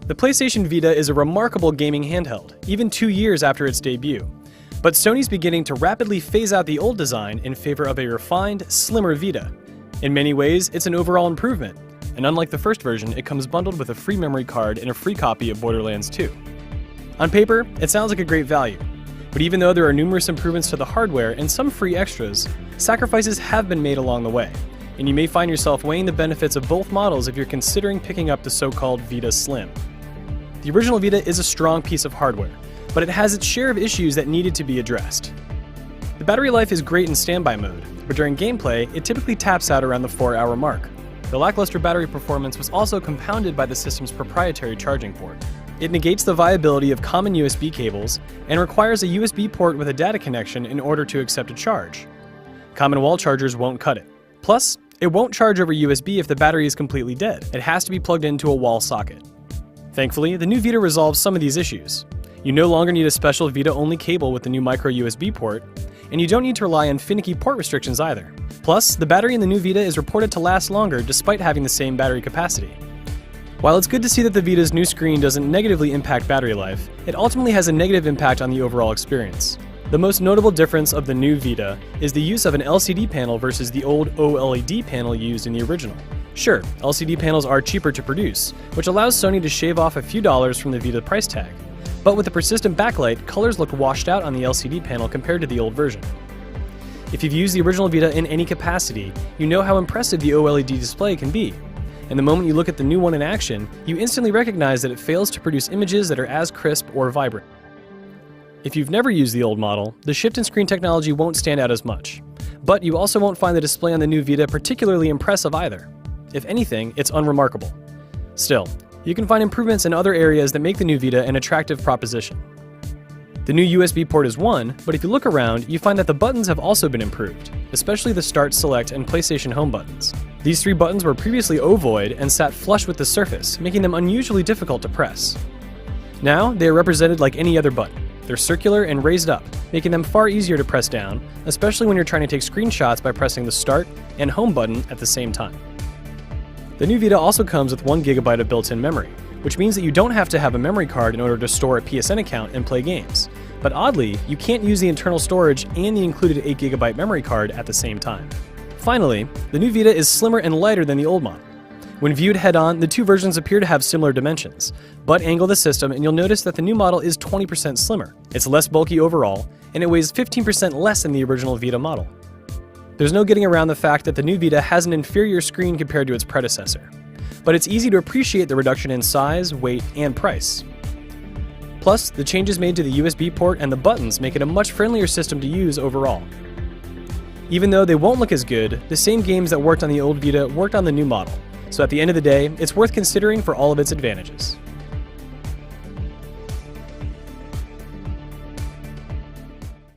The PlayStation Vita is a remarkable gaming handheld, even 2 years after its debut. But Sony's beginning to rapidly phase out the old design in favor of a refined, slimmer Vita. In many ways, it's an overall improvement, and unlike the first version, it comes bundled with a free memory card and a free copy of Borderlands 2. On paper, it sounds like a great value, but even though there are numerous improvements to the hardware and some free extras, sacrifices have been made along the way, and you may find yourself weighing the benefits of both models if you're considering picking up the so-called Vita Slim. The original Vita is a strong piece of hardware, but it has its share of issues that needed to be addressed. The battery life is great in standby mode, but during gameplay, it typically taps out around the 4-hour mark. The lackluster battery performance was also compounded by the system's proprietary charging port. It negates the viability of common USB cables and requires a USB port with a data connection in order to accept a charge. Common wall chargers won't cut it. Plus, it won't charge over USB if the battery is completely dead. It has to be plugged into a wall socket. Thankfully, the new Vita resolves some of these issues. You no longer need a special Vita-only cable with the new micro USB port, and you don't need to rely on finicky port restrictions either. Plus, the battery in the new Vita is reported to last longer despite having the same battery capacity. While it's good to see that the Vita's new screen doesn't negatively impact battery life, it ultimately has a negative impact on the overall experience. The most notable difference of the new Vita is the use of an LCD panel versus the old OLED panel used in the original. Sure, LCD panels are cheaper to produce, which allows Sony to shave off a few dollars from the Vita price tag. But with the persistent backlight, colors look washed out on the LCD panel compared to the old version. If you've used the original Vita in any capacity, you know how impressive the OLED display can be. And the moment you look at the new one in action, you instantly recognize that it fails to produce images that are as crisp or vibrant. If you've never used the old model, the shift in screen technology won't stand out as much. But you also won't find the display on the new Vita particularly impressive either. If anything, it's unremarkable. Still, you can find improvements in other areas that make the new Vita an attractive proposition. The new USB port is one, but if you look around, you find that the buttons have also been improved, especially the Start, Select, and PlayStation Home buttons. These 3 buttons were previously ovoid and sat flush with the surface, making them unusually difficult to press. Now, they are represented like any other button. They're circular and raised up, making them far easier to press down, especially when you're trying to take screenshots by pressing the Start and Home button at the same time. The new Vita also comes with 1 GB of built-in memory, which means that you don't have to have a memory card in order to store a PSN account and play games. But oddly, you can't use the internal storage and the included 8 GB memory card at the same time. Finally, the new Vita is slimmer and lighter than the old model. When viewed head-on, the two versions appear to have similar dimensions, but angle the system and you'll notice that the new model is 20% slimmer. It's less bulky overall, and it weighs 15% less than the original Vita model. There's no getting around the fact that the new Vita has an inferior screen compared to its predecessor, but it's easy to appreciate the reduction in size, weight, and price. Plus, the changes made to the USB port and the buttons make it a much friendlier system to use overall. Even though they won't look as good, the same games that worked on the old Vita worked on the new model, so at the end of the day, it's worth considering for all of its advantages.